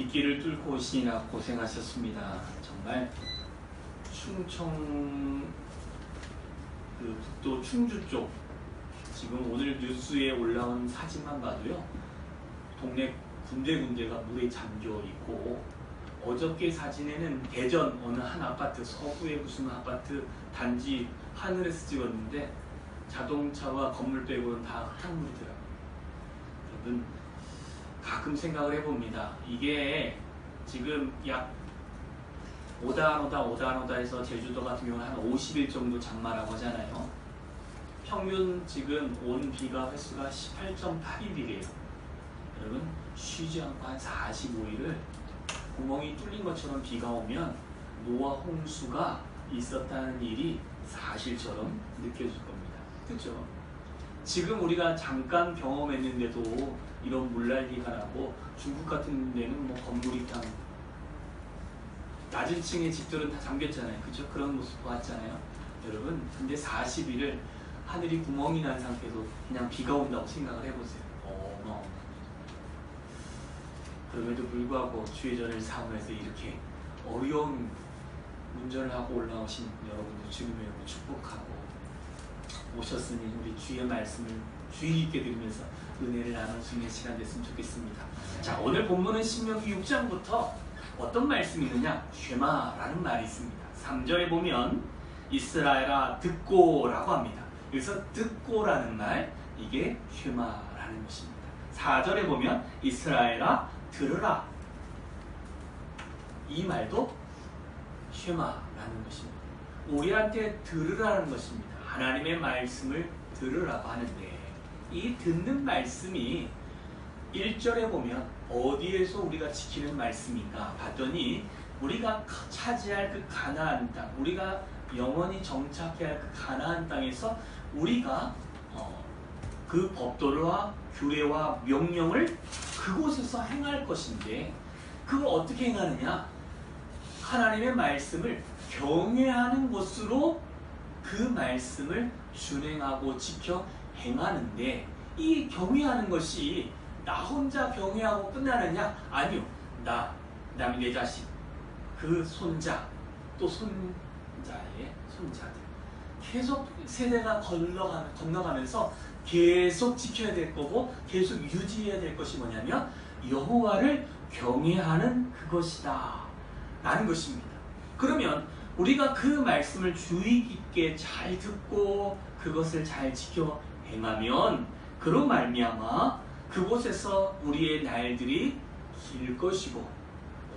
빗길을 뚫고 오시느라 고생하셨습니다. 정말 충청 북도 충주 쪽 지금 오늘 뉴스에 올라온 사진만 봐도요, 동네 군데군데가 물에 잠겨 있고, 어저께 사진에는 대전 어느 한 아파트, 서구의 무슨 아파트 단지 하늘에서 찍었는데 자동차와 건물 빼고는 다 흙탕물이더라고요. 여러분, 가끔 생각을 해봅니다. 이게 지금 약 오다 안 오다 해서 제주도 같은 경우는 한 50일 정도 장마라고 하잖아요. 평균 지금 온 비가 횟수가 18.8일이래요. 여러분, 쉬지 않고 한 45일을 구멍이 뚫린 것처럼 비가 오면 노와 홍수가 있었다는 일이 사실처럼 느껴질 겁니다. 그렇죠? 지금 우리가 잠깐 경험했는데도 이런 물난리가 나고, 중국 같은 데는 뭐 건물이 그냥 낮은 층의 집들은 다 잠겼잖아요. 그죠? 그런 모습 보았잖아요. 여러분, 근데 40일을 하늘이 구멍이 난 상태로 그냥 비가 온다고 생각을 해보세요. 그럼에도 불구하고 주의전을 사모해서 이렇게 어려운 운전을 하고 올라오신 여러분들 주님의 이름으로 축복하고 오셨으니 우리 주의 말씀을 주의 깊게 들으면서 은혜를 나눌 수 있는 시간 됐으면 좋겠습니다. 자, 오늘 본문은 신명기 6장부터 어떤 말씀이 있느냐? 쉐마라는 말이 있습니다. 3절에 보면 이스라엘아 듣고 라고 합니다. 그래서 듣고라는 말, 이게 쉐마라는 것입니다. 4절에 보면 이스라엘아 들으라, 이 말도 쉐마라는 것입니다. 우리한테 들으라는 것입니다. 하나님의 말씀을 들으라고 하는데, 이 듣는 말씀이 1절에 보면 어디에서 우리가 지키는 말씀인가 봤더니, 우리가 차지할 그 가나안 땅, 우리가 영원히 정착해야 할 그 가나안 땅에서 우리가 그 법도와 규례와 명령을 그곳에서 행할 것인데, 그걸 어떻게 행하느냐? 하나님의 말씀을 경외하는 것으로 그 말씀을 준행하고 지켜 행하는데, 이 경외하는 것이 나 혼자 경외하고 끝나느냐? 아니요. 그 다음에 내 자식, 그 손자, 또 손자의 손자들, 계속 세대가 건너가면서 계속 지켜야 될 거고 계속 유지해야 될 것이 뭐냐면 여호와를 경외하는 그것이다 라는 것입니다. 그러면 우리가 그 말씀을 주의 깊게 잘 듣고 그것을 잘 지켜 행하면 그로 말미암아 그곳에서 우리의 날들이 길 것이고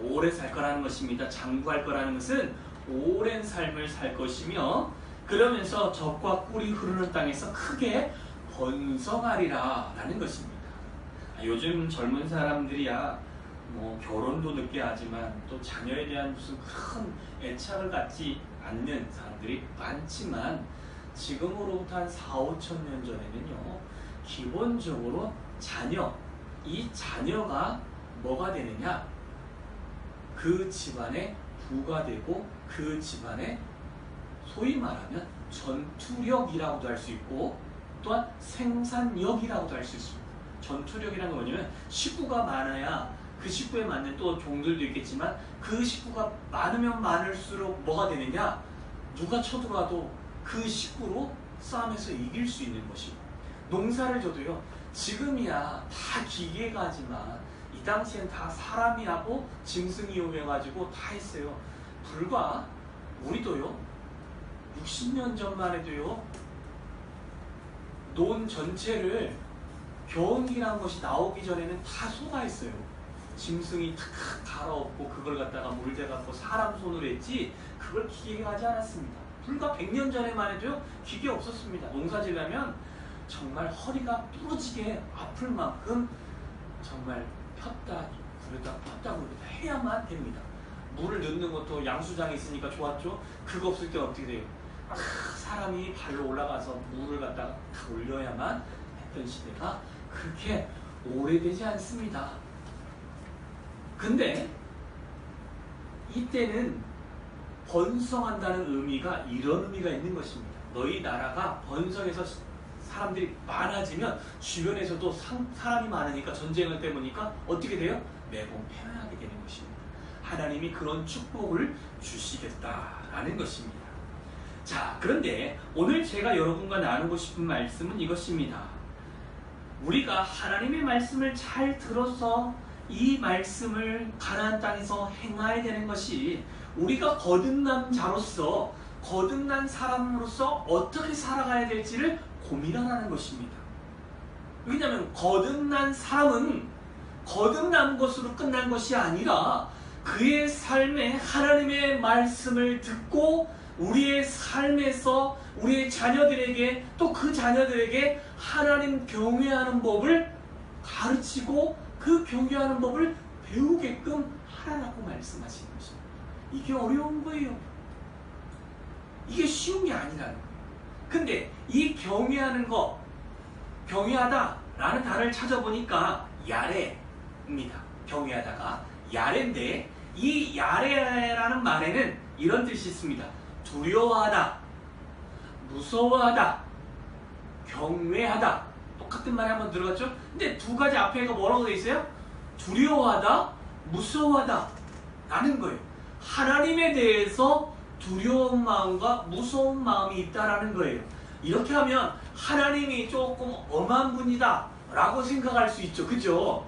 오래 살 거라는 것입니다. 장구할 거라는 것은 오랜 삶을 살 것이며, 그러면서 젖과 꿀이 흐르는 땅에서 크게 번성하리라 라는 것입니다. 요즘 젊은 사람들이야 뭐 결혼도 늦게 하지만 또 자녀에 대한 무슨 큰 애착을 갖지 않는 사람들이 많지만, 지금으로부터 한 4, 5천 년 전에는요, 기본적으로 이 자녀가 뭐가 되느냐? 그 집안의 부가 되고, 그 집안의 소위 말하면 전투력이라고도 할 수 있고, 또한 생산력이라고도 할 수 있습니다. 전투력이라는 건 뭐냐면 식구가 많아야 그 식구에 맞는 또 종들도 있겠지만, 그 식구가 많으면 많을수록 뭐가 되느냐? 누가 쳐들어와도 그 식구로 싸움에서 이길 수 있는 것이고, 농사를 져도요, 지금이야 다 기계가 하지만 이 당시엔 다 사람이 하고 짐승이 이용해가지고 다 했어요. 불과 우리도요 60년 전만 해도요, 논 전체를 경운기라는 것이 나오기 전에는 다 소가 했어요. 짐승이 탁 갈아엎고 그걸 갖다가 물대갖고 사람 손으로 했지, 그걸 기계가 하지 않았습니다. 불과 100년 전에만 해도요 기계 없었습니다. 농사지려면 정말 허리가 부러지게 아플 만큼 정말 폈다 굽다 해야만 됩니다. 물을 넣는 것도 양수장이 있으니까 좋았죠. 그거 없을 때 어떻게 돼요? 사람이 발로 올라가서 물을 갖다가 다 올려야만 했던 시대가 그렇게 오래되지 않습니다. 근데 이때는 번성한다는 의미가 이런 의미가 있는 것입니다. 너희 나라가 번성해서 사람들이 많아지면 주변에서도 사람이 많으니까, 전쟁을 때문이니까 어떻게 돼요? 매번 표현하게 되는 것입니다. 하나님이 그런 축복을 주시겠다라는 것입니다. 자, 그런데 오늘 제가 여러분과 나누고 싶은 말씀은 이것입니다. 우리가 하나님의 말씀을 잘 들어서 이 말씀을 가나안 땅에서 행해야 되는 것이 우리가 거듭난 자로서, 거듭난 사람으로서 어떻게 살아가야 될지를 고민하라는 것입니다. 왜냐하면 거듭난 사람은 거듭난 것으로 끝난 것이 아니라 그의 삶에 하나님의 말씀을 듣고 우리의 삶에서 우리의 자녀들에게, 또 그 자녀들에게 하나님 경외하는 법을 가르치고 그 경외하는 법을 배우게끔 하라고 말씀하시는 것입니다. 이게 어려운 거예요. 이게 쉬운 게 아니라는 거예요. 근데 이 경외하는 거, 경외하다 라는 단어를 찾아보니까 야레입니다. 경외하다가 야레인데, 이 야레라는 말에는 이런 뜻이 있습니다. 두려워하다, 무서워하다, 경외하다. 똑같은 말이 한번 들어갔죠? 근데 두 가지 앞에가 뭐라고 되어 있어요? 두려워하다, 무서워하다 라는 거예요. 하나님에 대해서 두려운 마음과 무서운 마음이 있다라는 거예요. 이렇게 하면 하나님이 조금 엄한 분이다 라고 생각할 수 있죠. 그죠?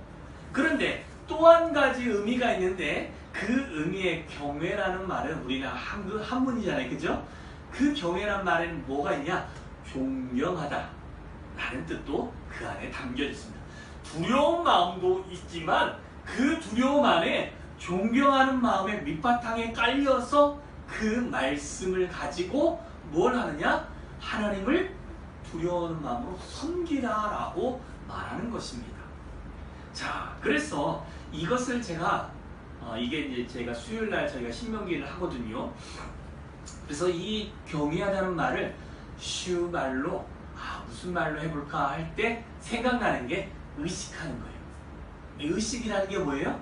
그런데 또 한 가지 의미가 있는데, 그 의미의 경외라는 말은 우리나라 한문이잖아요. 그죠? 그 경외라는 말에는 뭐가 있냐? 존경하다 라는 뜻도 그 안에 담겨 있습니다. 두려운 마음도 있지만 그 두려움 안에 존경하는 마음의 밑바탕에 깔려서 그 말씀을 가지고 뭘 하느냐? 하나님을 두려워하는 마음으로 섬기라라고 말하는 것입니다. 자, 그래서 이것을 이게 이제 제가 수요일날 저희가 신명기를 하거든요. 그래서 이 경외하다는 말을 쉬운 말로, 무슨 말로 해볼까 할 때 생각나는 게 의식하는 거예요. 의식이라는 게 뭐예요?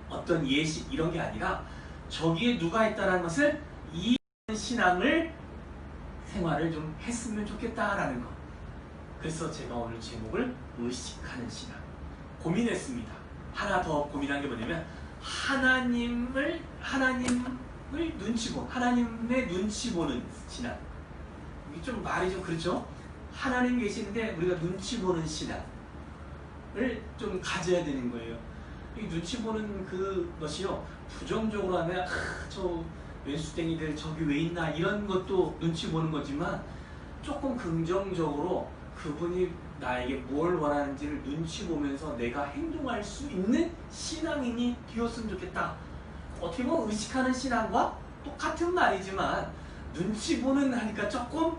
어떤 예식 이런 게 아니라 저기에 누가 있다는 것을, 이 신앙을 생활을 좀 했으면 좋겠다라는 것. 그래서 제가 오늘 제목을 의식하는 신앙 고민했습니다. 하나 더 고민한 게 뭐냐면 하나님을 눈치 보는, 하나님의 눈치 보는 신앙. 이게 좀 말이 좀 그렇죠? 하나님 계시는데 우리가 눈치 보는 신앙을 좀 가져야 되는 거예요. 이 눈치 보는 그것이요, 부정적으로 하면 저 왼수땡이들 저기 왜 있나 이런 것도 눈치 보는 거지만, 조금 긍정적으로 그분이 나에게 뭘 원하는지를 눈치 보면서 내가 행동할 수 있는 신앙인이 되었으면 좋겠다. 어떻게 보면 의식하는 신앙과 똑같은 말이지만 눈치 보는 하니까 조금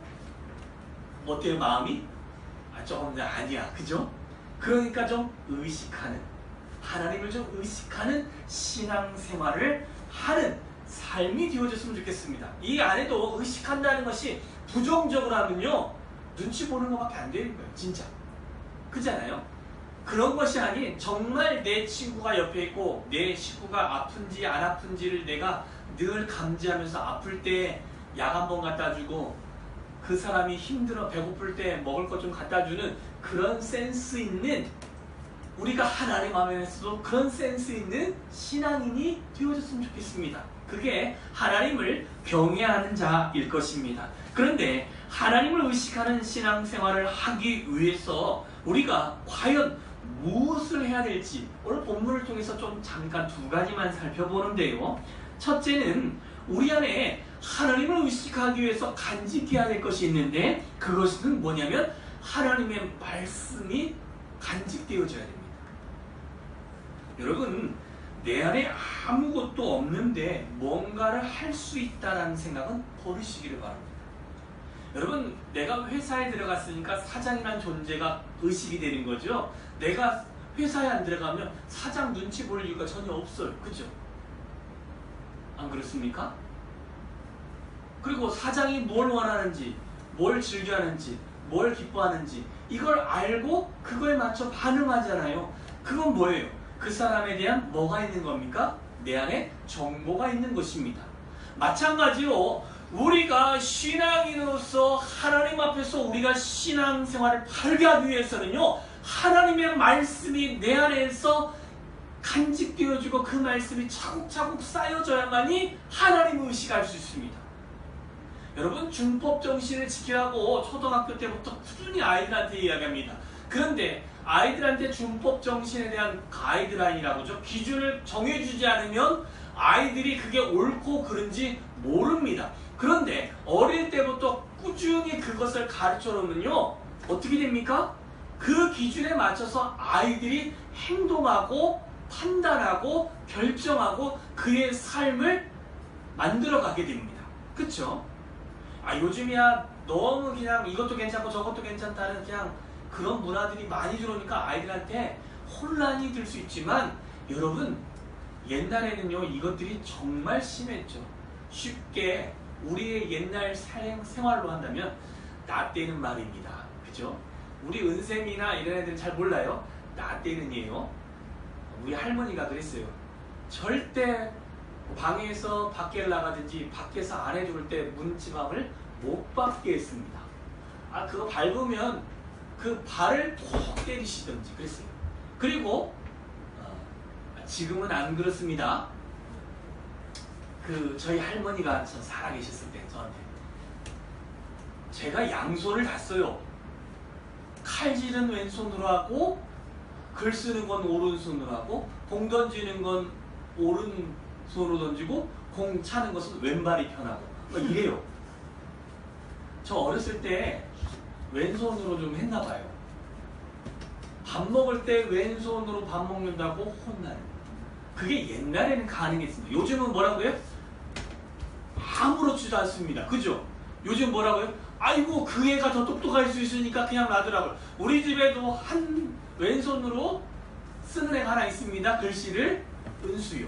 어때요? 마음이? 조금 아니야. 그죠? 그러니까 좀 의식하는, 하나님을 좀 의식하는 신앙생활을 하는 삶이 되어졌으면 좋겠습니다. 이 안에도 의식한다는 것이 부정적으로 하면요, 눈치 보는 것밖에 안 되는 거예요. 진짜. 그렇잖아요? 그런 것이 아닌, 정말 내 친구가 옆에 있고 내 식구가 아픈지 안 아픈지를 내가 늘 감지하면서, 아플 때 약 한 번 갖다 주고, 그 사람이 힘들어 배고플 때 먹을 것 좀 갖다 주는 그런 센스 있는, 우리가 하나님 안에서도 그런 센스 있는 신앙인이 되어졌으면 좋겠습니다. 그게 하나님을 경외하는 자일 것입니다. 그런데 하나님을 의식하는 신앙생활을 하기 위해서 우리가 과연 무엇을 해야 될지 오늘 본문을 통해서 좀 잠깐 두 가지만 살펴보는데요. 첫째는 우리 안에 하나님을 의식하기 위해서 간직해야 될 것이 있는데, 그것은 뭐냐면 하나님의 말씀이 간직되어져야 됩니다. 여러분, 내 안에 아무것도 없는데 뭔가를 할 수 있다는 생각은 버리시기를 바랍니다. 여러분, 내가 회사에 들어갔으니까 사장이라는 존재가 의식이 되는 거죠. 내가 회사에 안 들어가면 사장 눈치 볼 이유가 전혀 없어요. 그죠? 안 그렇습니까? 그리고 사장이 뭘 원하는지, 뭘 즐겨하는지, 뭘 기뻐하는지 이걸 알고 그거에 맞춰 반응하잖아요. 그건 뭐예요? 그 사람에 대한 뭐가 있는 겁니까? 내 안에 정보가 있는 것입니다. 마찬가지로 우리가 신앙인으로서 하나님 앞에서 우리가 신앙생활을 바르게 하기 위해서는요, 하나님의 말씀이 내 안에서 간직되어지고 그 말씀이 차곡차곡 쌓여져야만이 하나님을 의식할 수 있습니다. 여러분, 준법 정신을 지키라고 초등학교 때부터 꾸준히 아이들한테 이야기합니다. 그런데 아이들한테 준법 정신에 대한 가이드라인이라고 하죠. 기준을 정해주지 않으면 아이들이 그게 옳고 그른지 모릅니다. 그런데 어릴 때부터 꾸준히 그것을 가르쳐 놓으면요, 어떻게 됩니까? 그 기준에 맞춰서 아이들이 행동하고 판단하고 결정하고 그의 삶을 만들어가게 됩니다. 그쵸? 요즘이야 너무 그냥 이것도 괜찮고 저것도 괜찮다는 그냥 그런 문화들이 많이 들어오니까 아이들한테 혼란이 들 수 있지만, 여러분, 옛날에는요 이것들이 정말 심했죠. 쉽게 우리의 옛날 생활로 한다면 나 때는 말입니다. 그죠? 우리 은쌤이나 이런 애들은 잘 몰라요. 나 때는이에요. 우리 할머니가 그랬어요. 절대 방에서 밖에 나가든지 밖에서 안에 들어올 때 문지방을 못 받게 했습니다. 그거 밟으면 그 발을 톡 때리시던지 그랬어요. 그리고 지금은 안 그렇습니다. 저희 할머니가 살아계셨을 때 저한테 제가 양손을 다 써요. 칼질은 왼손으로 하고 글 쓰는 건 오른손으로 하고 공 던지는 건 오른손으로 던지고 공 차는 것은 왼발이 편하고 이래요. 저 어렸을 때 왼손으로 좀 했나 봐요. 밥 먹을 때 왼손으로 밥 먹는다고 혼나요. 그게 옛날에는 가능했습니다. 요즘은 뭐라고요? 아무렇지도 않습니다. 그죠? 요즘 뭐라고요? 아이고 그 애가 더 똑똑할 수 있으니까 그냥 놔두라고요. 우리 집에도 한 왼손으로 쓰는 애가 하나 있습니다. 글씨를 은수요.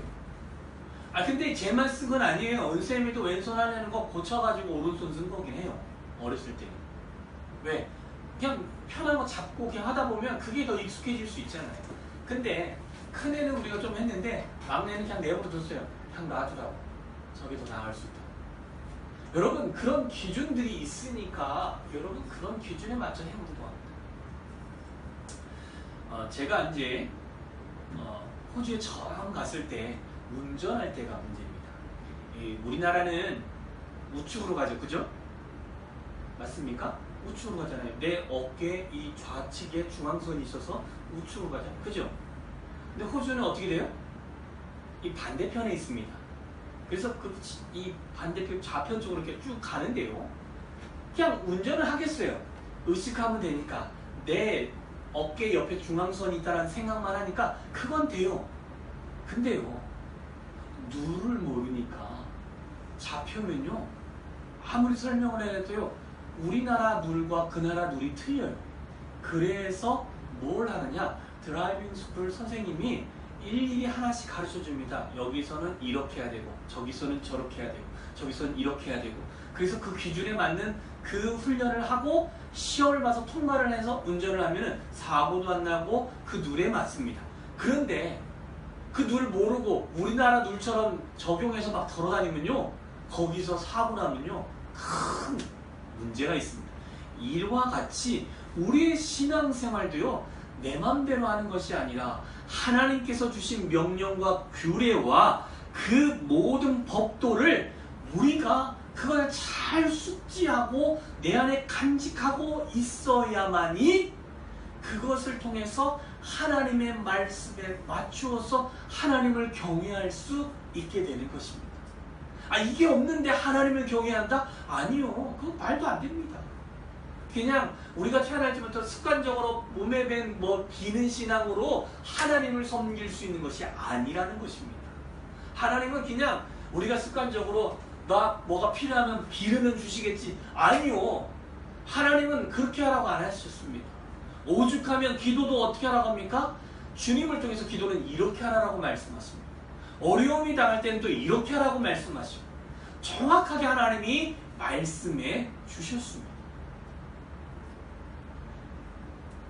근데 쟤만 쓴 건 아니에요. 은쌤이도 왼손 하려는 거 고쳐가지고 오른손 쓴 거긴 해요. 어렸을 때는. 왜? 그냥 편한 거 잡고 그냥 하다 보면 그게 더 익숙해질 수 있잖아요. 근데 큰애는 우리가 좀 했는데 막내는 그냥 내버려뒀어요. 그냥 놔두라고. 저게 더 나을 수 있다. 여러분, 그런 기준들이 있으니까 여러분 그런 기준에 맞춰 행동도 합니다. 제가 이제 호주에 처음 갔을 때 운전할 때가 문제입니다. 우리나라는 우측으로 가죠, 그죠? 맞습니까? 우측으로 가잖아요. 내 어깨 이 좌측에 중앙선이 있어서 우측으로 가잖아요, 그죠? 근데 호주는 어떻게 돼요? 이 반대편에 있습니다. 그래서 이 반대편 좌편 쪽으로 이렇게 쭉 가는데요. 그냥 운전을 하겠어요. 의식하면 되니까. 내 어깨 옆에 중앙선이 있다는 생각만 하니까 그건 돼요. 근데요, 누를 모르니까 좌표면요 아무리 설명을 해도요 우리나라 누를과 그 나라 누리 틀려요. 그래서 뭘 하느냐, 드라이빙 스쿨 선생님이 일일이 하나씩 가르쳐 줍니다. 여기서는 이렇게 해야 되고 저기서는 저렇게 해야 되고 저기서는 이렇게 해야 되고. 그래서 그 기준에 맞는 그 훈련을 하고 시험을 봐서 통과를 해서 운전을 하면 사고도 안 나고 그 누에 맞습니다. 그런데 그 누를 모르고 우리나라 누처럼 적용해서 막 돌아다니면요 거기서 사고 나면요 큰 문제가 있습니다. 이와 같이 우리의 신앙생활도요 내 맘대로 하는 것이 아니라 하나님께서 주신 명령과 규례와 그 모든 법도를 우리가 그걸 잘 숙지하고 내 안에 간직하고 있어야만이 그것을 통해서 하나님의 말씀에 맞추어서 하나님을 경외할 수 있게 되는 것입니다. 이게 없는데 하나님을 경외한다? 아니요. 그거 말도 안 됩니다. 그냥 우리가 태어날 때부터 습관적으로 몸에 밴 비는 신앙으로 하나님을 섬길 수 있는 것이 아니라는 것입니다. 하나님은 그냥 우리가 습관적으로 나 뭐가 필요하면 비르면 주시겠지. 아니요. 하나님은 그렇게 하라고 안 하셨습니다. 오죽하면 기도도 어떻게 하라고 합니까? 주님을 통해서 기도는 이렇게 하라고 말씀하십니다. 어려움이 당할 때는 또 이렇게 하라고 말씀하시고 정확하게 하나님이 말씀해 주셨습니다.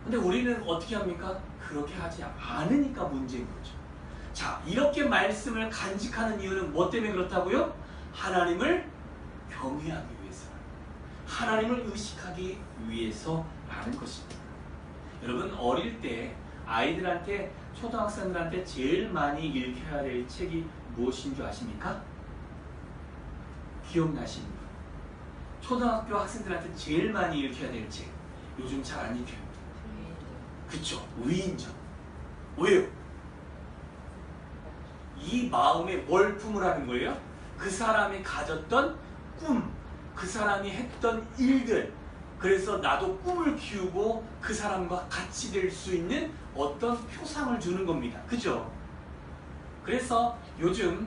근데 우리는 어떻게 합니까? 그렇게 하지 않으니까 문제인 거죠. 자, 이렇게 말씀을 간직하는 이유는 뭐 때문에 그렇다고요? 하나님을 경외하기 위해서, 하나님을 의식하기 위해서라는 것입니다. 여러분, 어릴 때 아이들한테 초등학생들한테 제일 많이 읽혀야 될 책이 무엇인 줄 아십니까? 기억나십니까? 초등학교 학생들한테 제일 많이 읽혀야 될 책. 요즘 잘 안 읽혀요. 그쵸? 위인전. 왜요? 이 마음에 뭘 품으라는 거예요? 그 사람이 가졌던 꿈, 그 사람이 했던 일들. 그래서 나도 꿈을 키우고 그 사람과 같이 될 수 있는 어떤 표상을 주는 겁니다. 그죠? 그래서 요즘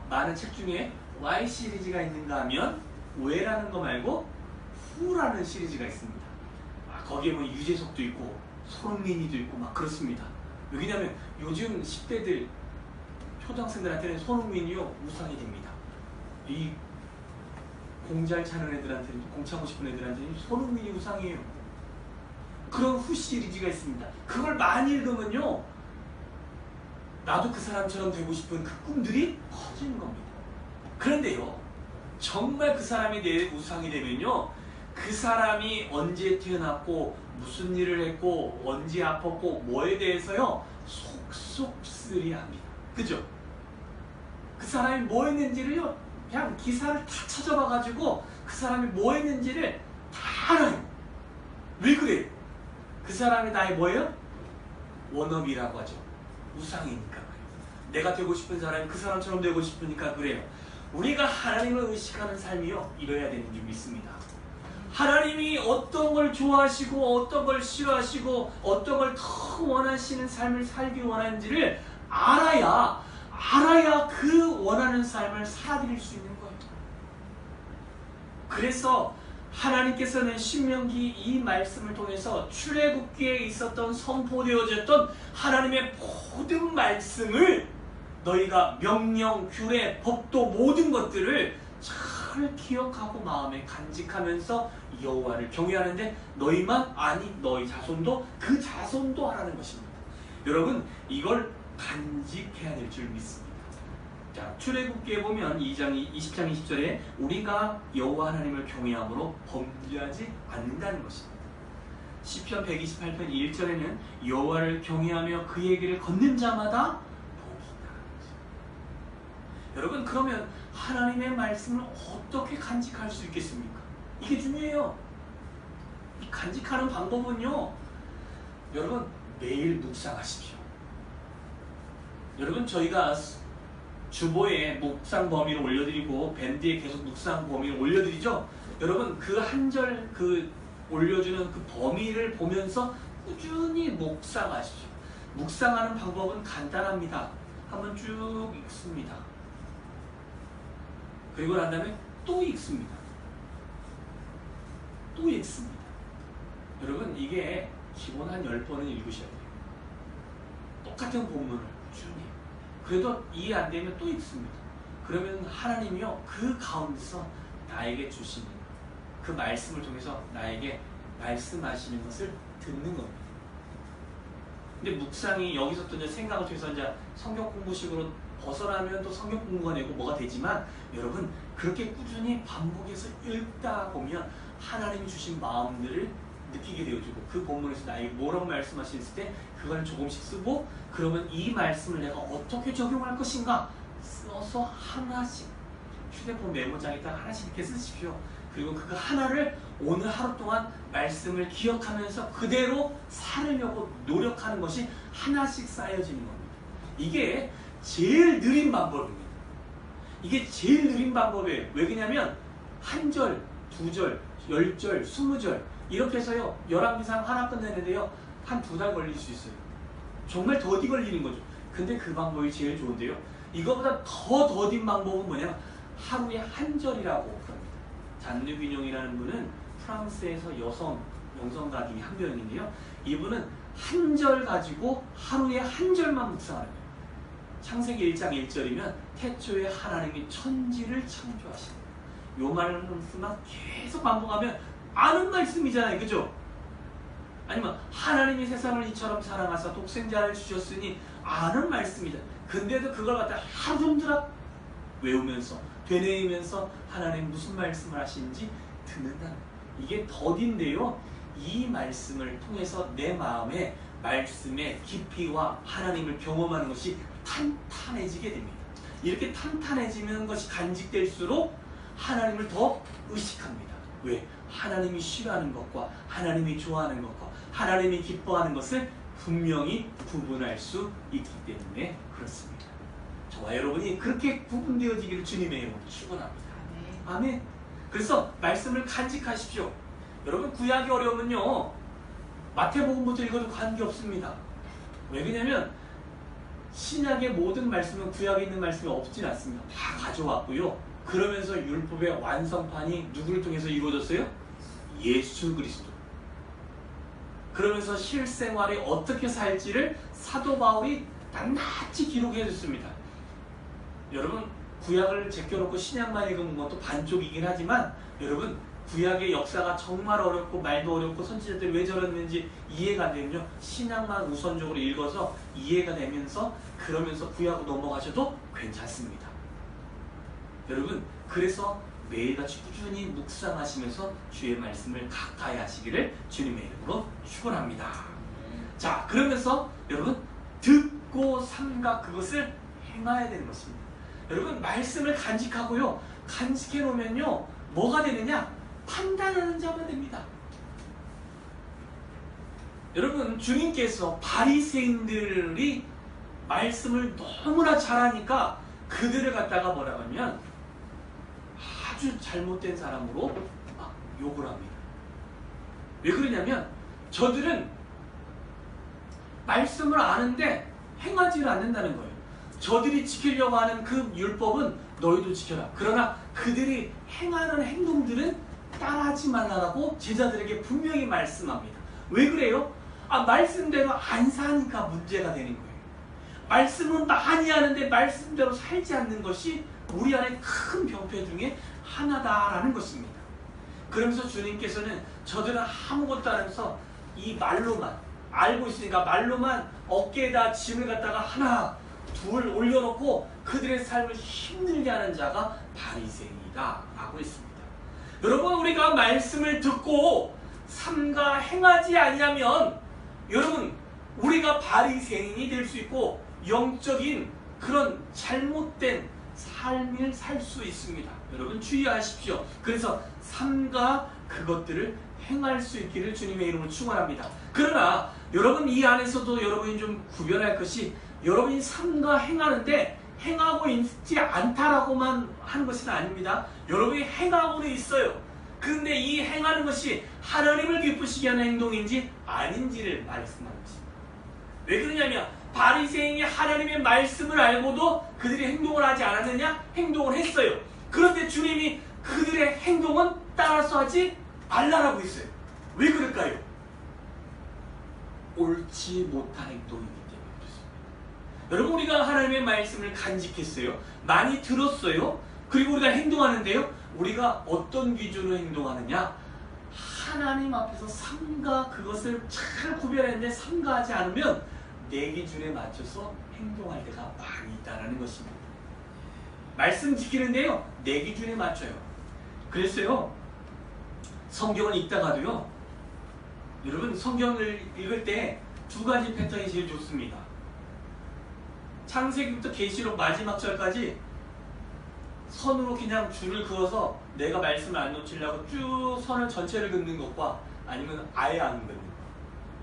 많은 책 중에 Y 시리즈가 있는가 하면 왜라는 거 말고 후라는 시리즈가 있습니다. 거기에 뭐 유재석도 있고 손흥민이도 있고 막 그렇습니다. 왜냐면 요즘 10대들 초등학생들한테는 손흥민이요 우상이 됩니다. 이 공잘 차는 애들한테는, 공 차고 싶은 애들한테는 손흥민이 우상이에요. 그런 후 시리즈가 있습니다. 그걸 많이 읽으면요 나도 그 사람처럼 되고 싶은 그 꿈들이 커지는 겁니다. 그런데요 정말 그 사람이 내 우상이 되면요 그 사람이 언제 태어났고 무슨 일을 했고 언제 아팠고 뭐에 대해서요 속속쓰리합니다. 그죠? 그 사람이 뭐 했는지를요 그냥 기사를 다 찾아봐가지고 그 사람이 뭐 했는지를 다 알아요. 왜 그래요? 그 사람이 나의 뭐예요? 워너비라고 하죠. 우상이니까 그래요. 내가 되고 싶은 사람이 그 사람처럼 되고 싶으니까 그래요. 우리가 하나님을 의식하는 삶이요 이뤄야 되는 줄 믿습니다. 하나님이 어떤 걸 좋아하시고 어떤 걸 싫어하시고 어떤 걸 더 원하시는 삶을 살기 원하는지를 알아야 그 원하는 삶을 살아드릴 수 있는 거예요. 그래서 하나님께서는 신명기 이 말씀을 통해서 출애굽기에 있었던 선포되어졌던 하나님의 모든 말씀을 너희가 명령, 규례, 법도 모든 것들을 잘 기억하고 마음에 간직하면서 여호와를 경외하는데 너희만 아니 너희 자손도 그 자손도 하라는 것입니다. 여러분 이걸 간직해야 될 줄 믿습니다. 자, 출애굽기에 보면 20장 20절에 우리가 여호와 하나님을 경외함으로 범죄하지 않는다는 것입니다. 시편 128편 1절에는 여호와를 경외하며 그의 길을 걷는 자마다 복이 있다는 것입니다. 여러분 그러면 하나님의 말씀을 어떻게 간직할 수 있겠습니까? 이게 중요해요. 이 간직하는 방법은요 여러분 매일 묵상하십시오. 여러분 저희가 주보에 묵상 범위를 올려드리고 밴드에 계속 묵상 범위를 올려드리죠. 여러분 그 한 절 그 올려주는 그 범위를 보면서 꾸준히 묵상하십시오. 묵상하는 방법은 간단합니다. 한번 쭉 읽습니다. 그리고 난 다음에 또 읽습니다. 또 읽습니다. 여러분 이게 기본 한 10번은 읽으셔야 돼요. 똑같은 본문을 꾸준히. 그래도 이해 안 되면 또 읽습니다. 그러면 하나님이요 그 가운데서 나에게 주시는 그 말씀을 통해서 나에게 말씀하시는 것을 듣는 겁니다. 근데 묵상이 여기서 또 이제 생각을 통해서 이제 성경 공부식으로 벗어나면 또 성경 공부가 되고 뭐가 되지만 여러분 그렇게 꾸준히 반복해서 읽다 보면 하나님이 주신 마음들을 느끼게 되어지고 그 본문에서 나에게 뭐라고 말씀하셨을 때 그걸 조금씩 쓰고 그러면 이 말씀을 내가 어떻게 적용할 것인가 써서 하나씩 휴대폰 메모장에다 하나씩 이렇게 쓰십시오. 그리고 그거 하나를 오늘 하루 동안 말씀을 기억하면서 그대로 살으려고 노력하는 것이 하나씩 쌓여지는 겁니다. 이게 제일 느린 방법입니다. 이게 제일 느린 방법이에요. 왜 그러냐면 한 절, 두 절, 10절, 20절 이렇게 해서요 11기상 하나 끝내는데요 한 2달 걸릴 수 있어요. 정말 더디 걸리는 거죠. 근데 그 방법이 제일 좋은데요 이거보다 더 더딘 방법은 뭐냐면 하루에 한 절이라고 합니다. 잔느균용이라는 분은 프랑스에서 영성가 중에 한 명인데요 이분은 한 절 가지고 하루에 한 절만 묵상하는 거예요. 창세기 1장 1절이면 태초에 하나님이 천지를 창조하십니다. 요 말씀만 계속 반복하면 아는 말씀이잖아요. 그죠? 아니면 하나님이 세상을 이처럼 사랑하사 독생자를 주셨으니 아는 말씀이다. 근데도 그걸 갖다 하루 종일 외우면서 되뇌이면서 하나님 무슨 말씀을 하시는지 듣는다는 이게 더딘데요 이 말씀을 통해서 내 마음에 말씀의 깊이와 하나님을 경험하는 것이 탄탄해지게 됩니다. 이렇게 탄탄해지는 것이 간직될수록 하나님을 더 의식합니다. 왜? 하나님이 싫어하는 것과 하나님이 좋아하는 것과 하나님이 기뻐하는 것을 분명히 구분할 수 있기 때문에 그렇습니다. 저와 여러분이 그렇게 구분되어지기를 주님의 이름으로 축원합니다. 아멘. 그래서 말씀을 간직하십시오. 여러분, 구약이 어려우면요 마태복음부터 읽어도 관계없습니다. 왜 그러냐면 신약의 모든 말씀은 구약에 있는 말씀이 없진 않습니다. 다 가져왔고요. 그러면서 율법의 완성판이 누구를 통해서 이루어졌어요? 예수 그리스도. 그러면서 실생활에 어떻게 살지를 사도 바울이 낱낱이 기록해 줬습니다. 여러분, 구약을 제껴놓고 신약만 읽으면 것도 반쪽이긴 하지만 여러분, 구약의 역사가 정말 어렵고 말도 어렵고 선지자들이 왜 저랬는지 이해가 되면요 신약만 우선적으로 읽어서 이해가 되면서 그러면서 구약으로 넘어가셔도 괜찮습니다. 여러분, 그래서 매일같이 꾸준히 묵상하시면서 주의 말씀을 가까이 하시기를 주님의 이름으로 축원합니다. 자, 그러면서 여러분, 듣고 삼가 그것을 행해야 되는 것입니다. 여러분, 말씀을 간직하고요, 간직해 놓으면요 뭐가 되느냐? 판단하는 자만 됩니다. 여러분, 주님께서 바리새인들이 말씀을 너무나 잘하니까 그들을 갖다가 뭐라고 하면 아주 잘못된 사람으로 막 욕을 합니다. 왜 그러냐면 저들은 말씀을 아는데 행하지를 않는다는 거예요. 저들이 지키려고 하는 그 율법은 너희도 지켜라. 그러나 그들이 행하는 행동들은 따라하지 말라라고 제자들에게 분명히 말씀합니다. 왜 그래요? 말씀대로 안 사니까 문제가 되는 거예요. 말씀은 많이 하는데 말씀대로 살지 않는 것이 우리 안에 큰 병폐 중에 하나다라는 것입니다. 그러면서 주님께서는 저들은 아무것도 안 하면서 이 말로만 알고 있으니까 말로만 어깨에다 짐을 갖다가 하나 둘 올려놓고 그들의 삶을 힘들게 하는 자가 바리새인이다 라고 했습니다. 여러분, 우리가 말씀을 듣고 삼가 행하지 아니하면 여러분, 우리가 바리새인이 될 수 있고 영적인 그런 잘못된 삶을 살 수 있습니다. 여러분, 주의하십시오. 그래서 삼가 그것들을 행할 수 있기를 주님의 이름으로 축원합니다. 그러나 여러분, 이 안에서도 여러분이 좀 구별할 것이, 여러분이 삼가 행하는데 행하고 있지 않다라고만 하는 것은 아닙니다. 여러분이 행하고는 있어요. 그런데 이 행하는 것이 하나님을 기쁘시게 하는 행동인지 아닌지를 말씀하는 것입니다. 왜 그러냐면 바리새인이 하나님의 말씀을 알고도 그들이 행동을 하지 않았느냐? 행동을 했어요. 그런데 주님이 그들의 행동은 따라서 하지 말라라고 했어요. 왜 그럴까요? 옳지 못한 행동이기 때문에 그렇습니다. 여러분, 우리가 하나님의 말씀을 간직했어요. 많이 들었어요. 그리고 우리가 행동하는데요, 우리가 어떤 기준으로 행동하느냐? 하나님 앞에서 삼가 그것을 잘 구별했는데 삼가하지 않으면 내 기준에 맞춰서 행동할 때가 많이 있다는 것입니다. 말씀 지키는데요, 내 기준에 맞춰요. 그랬어요. 성경을 읽다가도요, 여러분, 성경을 읽을 때 두 가지 패턴이 제일 좋습니다. 창세기부터 계시록 마지막 절까지 선으로 그냥 줄을 그어서 내가 말씀을 안 놓치려고 쭉 선을 전체를 긋는 것과 아니면 아예 안 긋는 것,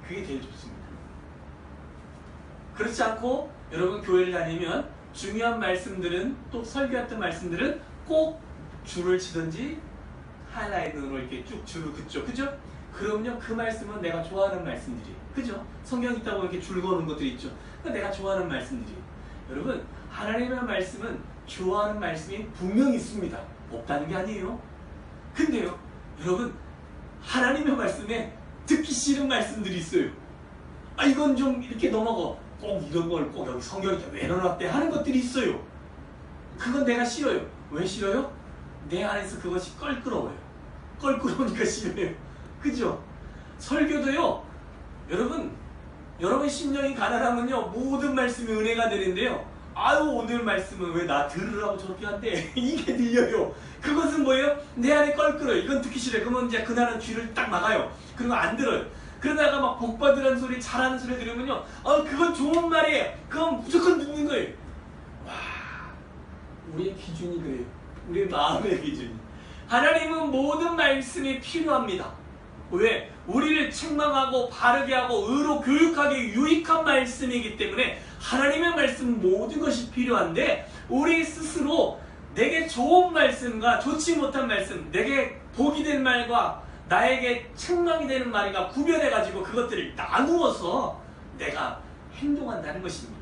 그게 제일 좋습니다. 그렇지 않고 여러분, 교회를 다니면 중요한 말씀들은, 또 설교했던 말씀들은 꼭 줄을 치든지 하이라이트로 이렇게 쭉 줄을 긋죠. 그죠? 그럼요, 그 말씀은 내가 좋아하는 말씀들이, 그죠? 성경 있다고 이렇게 줄 거는 것들이 있죠. 그러니까 내가 좋아하는 말씀들이. 여러분, 하나님의 말씀은 좋아하는 말씀이 분명히 있습니다. 없다는 게 아니에요. 근데요, 여러분, 하나님의 말씀에 듣기 싫은 말씀들이 있어요. 이건 좀 이렇게 넘어가. 꼭 이런 걸 꼭 여기 성경에 왜 넣어놨대 하는 것들이 있어요. 그건 내가 싫어요. 왜 싫어요? 내 안에서 그것이 껄끄러워요. 껄끄러우니까 싫어요. 그죠? 설교도요, 여러분 심령이 가난하면요, 모든 말씀이 은혜가 되는데요, 오늘 말씀은 왜 나 들으라고 저렇게 한대? 이게 들려요. 그것은 뭐예요? 내 안에 껄끄러요. 이건 듣기 싫어요. 그러면 이제 그날은 귀를 딱 막아요. 그리고 안 들어요. 그러다가 막 복받으라는 소리, 잘하는 소리 들으면요, 그건 좋은 말이에요. 그건 무조건 듣는 거예요. 와, 우리의 기준이 그래요. 우리의 마음의 기준이. 하나님은 모든 말씀이 필요합니다. 왜? 우리를 책망하고 바르게 하고 의로 교육하기 유익한 말씀이기 때문에 하나님의 말씀은 모든 것이 필요한데, 우리 스스로 내게 좋은 말씀과 좋지 못한 말씀, 내게 복이 된 말과 나에게 책망이 되는 말이가 구별해가지고 그것들을 나누어서 내가 행동한다는 것입니다.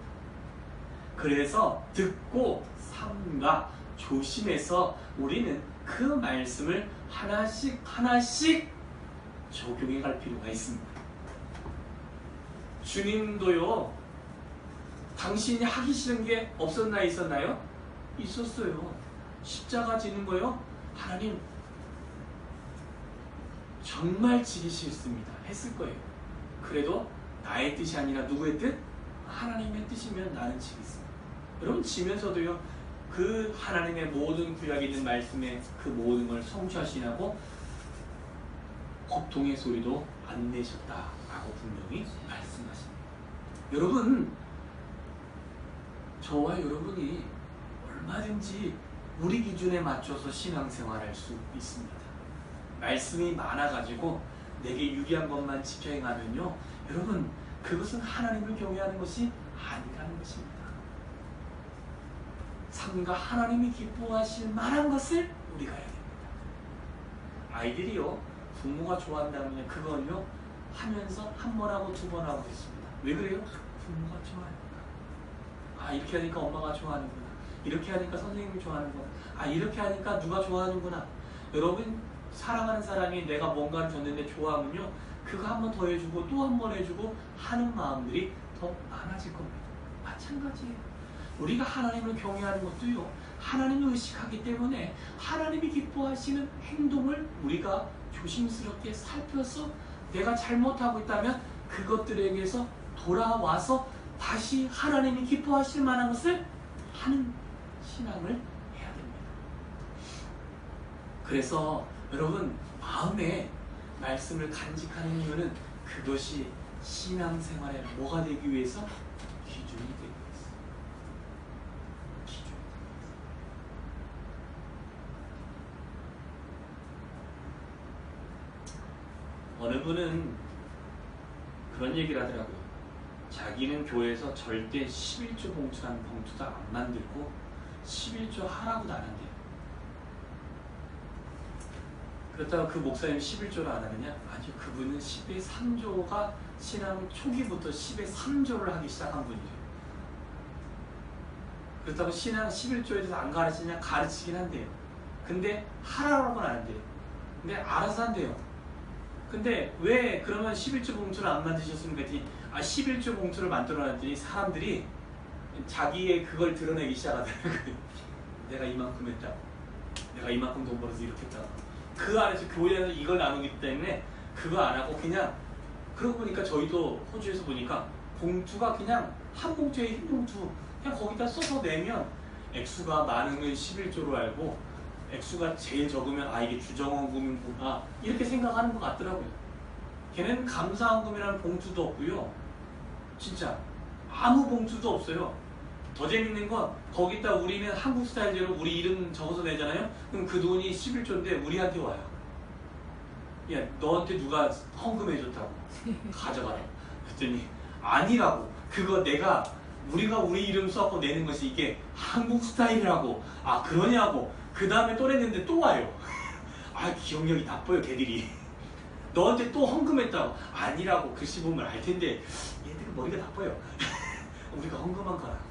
그래서 듣고 삼가 조심해서 우리는 그 말씀을 하나씩 하나씩 적용해 갈 필요가 있습니다. 주님도요, 당신이 하기 싫은 게 없었나 있었나요? 있었어요. 십자가 지는 거요, 하나님 정말 지기 싫습니다 했을 거예요. 그래도 나의 뜻이 아니라 누구의 뜻? 하나님의 뜻이면 나는 지겠습니다. 여러분, 지면서도요, 그 하나님의 모든 구약에 있는 말씀에 그 모든 걸 성취하시라고 고통의 소리도 안 내셨다라고 분명히 말씀하십니다. 여러분, 저와 여러분이 얼마든지 우리 기준에 맞춰서 신앙생활할 수 있습니다. 말씀이 많아가지고 내게 유리한 것만 지켜 행하면요, 여러분, 그것은 하나님을 경외하는 것이 아니라는 것입니다. 삼가 하나님이 기뻐하실 만한 것을 우리가 해야 됩니다. 아이들이요, 부모가 좋아한다면 그건요, 하면서 한 번 하고 두 번 하고 있습니다. 왜 그래요? 부모가 좋아하니까. 이렇게 하니까 엄마가 좋아하는구나. 이렇게 하니까 선생님이 좋아하는구나. 이렇게 하니까 누가 좋아하는구나. 여러분, 사랑하는 사람이 내가 뭔가를 줬는데 좋아하면요, 그거 한 번 더 해주고 또 한 번 해주고 하는 마음들이 더 많아질 겁니다. 마찬가지예요. 우리가 하나님을 경외하는 것도요, 하나님을 의식하기 때문에 하나님이 기뻐하시는 행동을 우리가 조심스럽게 살펴서 내가 잘못하고 있다면 그것들에게서 돌아와서 다시 하나님이 기뻐하실 만한 것을 하는 신앙을 해야 됩니다. 그래서 여러분, 마음에 말씀을 간직하는 이유는 그것이 신앙생활에 뭐가 되기 위해서? 기준이 되기 위해서. 기준이 되기 위해서. 어느 분은 그런 얘기를 하더라고요. 자기는 교회에서 절대 11조 봉투라는 봉투도 안 만들고 11조 하라고 나는데요. 그렇다고 그 목사님이 11조를 안 하느냐? 아니요, 그분은 10의 3조가 신앙 초기부터 10의 3조를 하기 시작한 분이에요. 그렇다고 신앙 11조에 대해서 안 가르치냐? 가르치긴 한대요. 근데 하라고는 안 한대요. 근데 알아서 한대요. 근데 왜 그러면 11조 봉투를 안 만드셨습니까? 했더니 11조 봉투를 만들어놨더니 사람들이 자기의 그걸 드러내기 시작하더라고요. 내가 이만큼 했다고, 내가 이만큼 돈 벌어서 이렇게 했다고. 그 안에서 교회에서 이걸 나누기 때문에 그거 안 하고 그냥, 그러고 보니까 저희도 호주에서 보니까 봉투가 그냥 한 봉투에 흰 봉투 그냥 거기다 써서 내면 액수가 많으면 11조로 알고 액수가 제일 적으면 이게 주정원금이구나 이렇게 생각하는 것 같더라고요. 걔는 감사원금이라는 봉투도 없고요, 진짜 아무 봉투도 없어요. 더 재밌는 건 거기다 우리는 한국 스타일대로 우리 이름 적어서 내잖아요. 그럼 그 돈이 11조인데 우리한테 와요. 야, 너한테 누가 헌금해줬다고 가져가라. 그랬더니 아니라고. 그거 우리가 우리 이름 써갖고 내는 것이 이게 한국 스타일이라고. 그러냐고. 그 다음에 또 냈는데 또 와요. 기억력이 나빠요 걔들이. 너한테 또 헌금했다고. 아니라고. 글씨 보면 알 텐데 얘들은 머리가 나빠요. 우리가 헌금한 거라.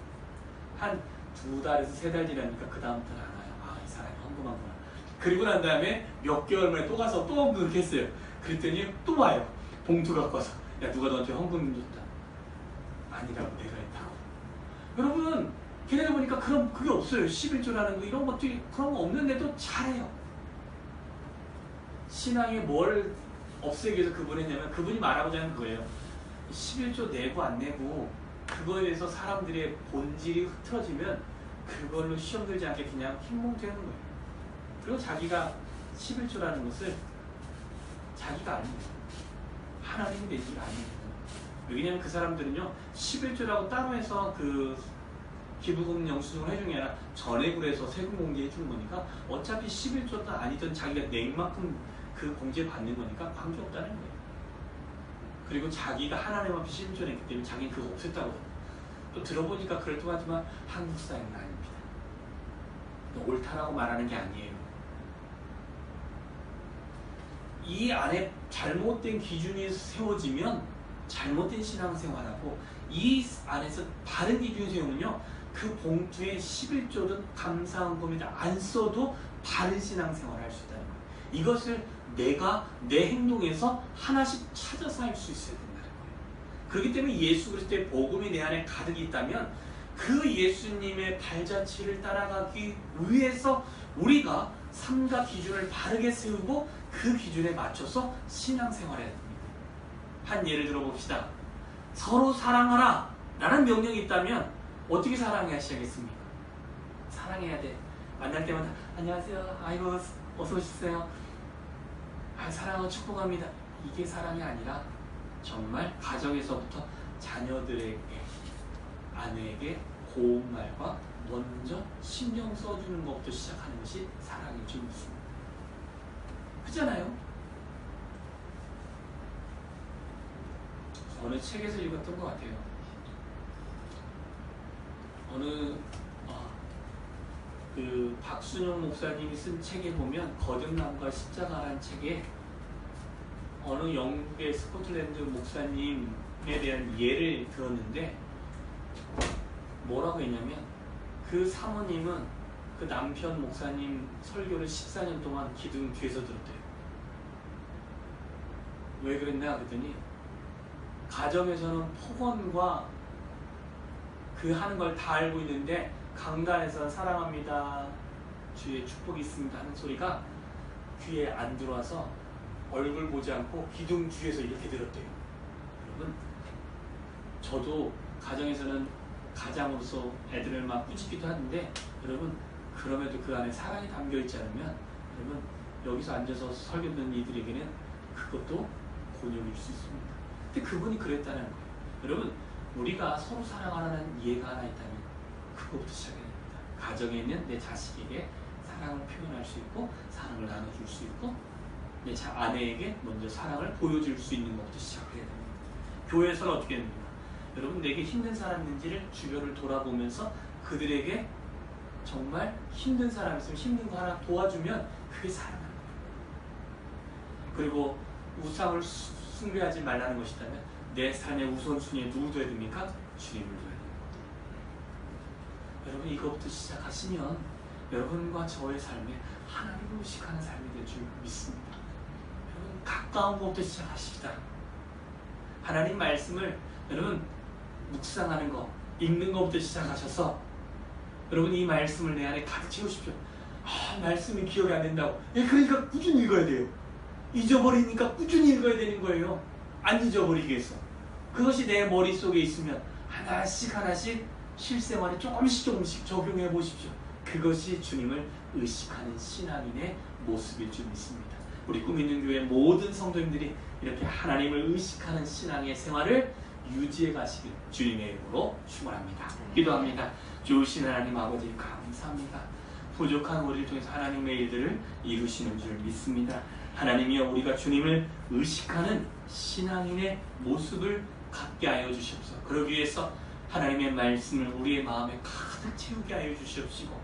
한 2달에서 3달 지나니까 그 다음부터는 안 와요. 이 사람이 헌금한구나. 그리고 난 다음에 몇 개월 만에 또 가서 또 그렇게 했어요. 그랬더니 또 와요. 봉투 갖고 와서. 야, 누가 너한테 헌금 줬다. 아니라고, 내가 했다고. 여러분, 걔네들 보니까 그게 없어요. 11조라는 거 이런 것들이 그런 거 없는데도 잘해요. 신앙에 뭘 없애기 위해서 그분이 했냐면, 그분이 말하고자 하는 거예요. 11조 내고 안 내고 그거에 대해서 사람들의 본질이 흐트러지면 그걸로 시험 들지 않게 그냥 흰봉투 하는 거예요. 그리고 자기가 11조라는 것을 자기가 아닙니다. 하나님이 되지 않습니다. 왜냐하면 그 사람들은요 11조라고 따로 해서 그 기부금 영수증을 해준 게 아니라 전액으로 해서 세금 공제해 주는 거니까 어차피 11조든 아니든 자기가 낸 만큼 그 공제 받는 거니까 관계없다는 거예요. 그리고 자기가 하나님 앞에 11조 냈기 때문에 자기는 그거 없앴다고. 또 들어보니까 그럴듯하지만 한국 사회는 아닙니다. 옳다라고 말하는 게 아니에요. 이 안에 잘못된 기준이 세워지면 잘못된 신앙생활하고 이 안에서 바른 기준이 세우면요 그 봉투에 11조든 감사헌금이든 안 써도 바른 신앙생활을 할 수 있다는 거예요. 이것을 내가 내 행동에서 하나씩 찾아서 할 수 있어야 된다는 거예요. 그렇기 때문에 예수 그리스도의 복음이 내 안에 가득 있다면 그 예수님의 발자취를 따라가기 위해서 우리가 삶과 기준을 바르게 세우고 그 기준에 맞춰서 신앙생활해야 됩니다. 한 예를 들어봅시다. 서로 사랑하라 라는 명령이 있다면 어떻게 사랑해야 시작했습니까? 사랑해야 돼. 만날 때마다 안녕하세요. 아이고 어서 오셨어요. 사랑하고 축복합니다. 이게 사랑이 아니라 정말 가정에서부터 자녀들에게 아내에게 고운 말과 먼저 신경 써주는 것부터 시작하는 것이 사랑일 줄 믿습니다. 그렇잖아요? 어느 책에서 읽었던 것 같아요. 그 박순영 목사님이 쓴 책에 보면 거듭남과 십자가라는 책에 어느 영국의 스코틀랜드 목사님에 대한 예를 들었는데 뭐라고 했냐면 그 사모님은 그 남편 목사님 설교를 14년 동안 기둥 뒤에서 들었대요. 왜 그랬냐 그랬더니 가정에서는 폭언과 그 하는 걸 다 알고 있는데 강단에서 사랑합니다, 주의 축복이 있습니다 하는 소리가 귀에 안 들어와서 얼굴 보지 않고 기둥 뒤에서 이렇게 들었대요. 여러분, 저도 가정에서는 가장으로서 애들을 막 꾸짖기도 하는데 여러분 그럼에도 그 안에 사랑이 담겨있지 않으면 여러분 여기서 앉아서 설교 듣는 이들에게는 그것도 곤욕일 수 있습니다. 근데 그분이 그랬다는 거예요. 여러분 우리가 서로 사랑하라는 이해가 하나 있다면 그것부터 시작해야 됩니다. 가정에 있는 내 자식에게 사랑을 표현할 수 있고 사랑을 나눠줄 수 있고 내 아내에게 먼저 사랑을 보여줄 수 있는 것부터 시작해야 됩니다. 교회에서는 어떻게 됩니까? 여러분 내게 힘든 사람 있는지를 주변을 돌아보면서 그들에게 정말 힘든 사람 있으면 힘든 거 하나 도와주면 그게 사랑하는 거예요. 그리고 우상을 숭배하지 말라는 것이라면 내 삶의 우선순위에 누구 둬야 됩니까? 주님을 둬야 됩니다. 여러분 이것부터 시작하시면 여러분과 저의 삶에 하나님을 의식하는 삶이 될 줄 믿습니다. 여러분 가까운 것부터 시작하십시다. 하나님 말씀을 여러분 묵상하는 거, 읽는 것부터 시작하셔서 여러분 이 말씀을 내 안에 가득 채우십시오. 말씀이 기억이 안 된다고. 그러니까 꾸준히 읽어야 돼요. 잊어버리니까 꾸준히 읽어야 되는 거예요. 안 잊어버리게 해서. 그것이 내 머릿속에 있으면 하나씩 하나씩 실생활에 조금씩 적용해 보십시오. 그것이 주님을 의식하는 신앙인의 모습일 줄 믿습니다. 우리 꿈 있는 교회 모든 성도님들이 이렇게 하나님을 의식하는 신앙의 생활을 유지해 가시길 주님의 이름으로 축원합니다. 기도합니다. 좋으신 하나님 아버지 감사합니다. 부족한 우리를 통해서 하나님의 일들을 이루시는 줄 믿습니다. 하나님이여 우리가 주님을 의식하는 신앙인의 모습을 갖게 하여 주시옵소서. 그러기 위해서 하나님의 말씀을 우리의 마음에 가득 채우게 하여 주시옵시고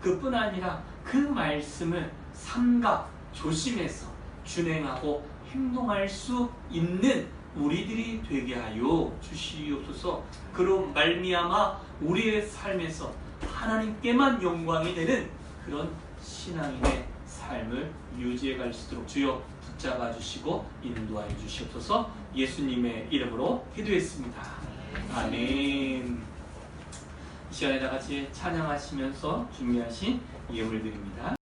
그뿐 아니라 그 말씀을 삼가 조심해서 준행하고 행동할 수 있는 우리들이 되게 하여 주시옵소서. 그로 말미암아 우리의 삶에서 하나님께만 영광이 되는 그런 신앙인의 삶을 유지해 갈 수 있도록 주여 붙잡아 주시고 인도하여 주시옵소서. 예수님의 이름으로 기도했습니다. 아멘. 이 시간에 다 같이 찬양하시면서 준비하신 예물 드립니다.